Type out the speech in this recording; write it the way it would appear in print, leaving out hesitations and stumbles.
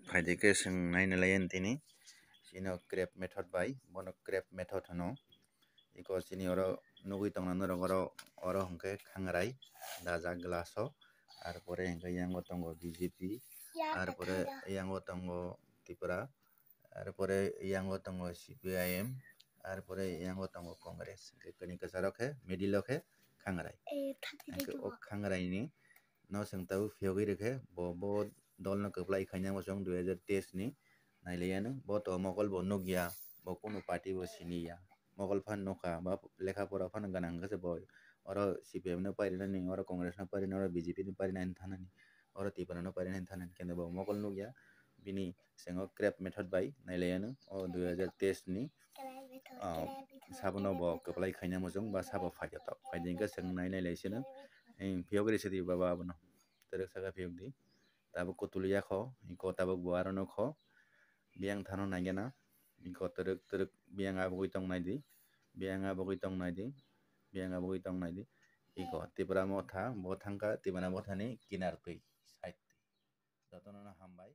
Faide ke naina layan tini sino grab method bai bono grab method hano iko sini oro nugui tongna norog oro hingke khangrai dajak glass o ar pore hingke yango tongo BJP ar pore yango tongo Tripura ar pore yango tongo CPIM ar pore yango tongo Congress kini kwcharo khe middle o khe khangrai hingke o khangrai ni no chwng tabuk phiyogui rokhe bo dol no kwplai khaina mosong 2023 ni nailaiano bo to mokol bo nukya bo kunu party bo siniya mokol phan nukha ba lekha pora phan ganang hingkhe bo oro CPIM no parinani oro Congress no parinani oro BJP no parinani thanani oro Tripura no parinani thanani kendo bo mokol nukya bini chwngno grab method bai nailaiano o 2023 ni sabono bo kwplai khaina mosong ba sabo faidatok faide hingke chwng nainai sino phiyogri swrwio baba abono kwrwk saka phiyogdi tabuk kutuliya kho iko tabuk bo aro nukho beyang thano naigena iko twrwk beyang abugui tongnai di beyang abugui tongnai di beyang abugui tongnai di iko Tripura mo tha bo thangkha Tripura bo thani kinar twi side jotono no hambai।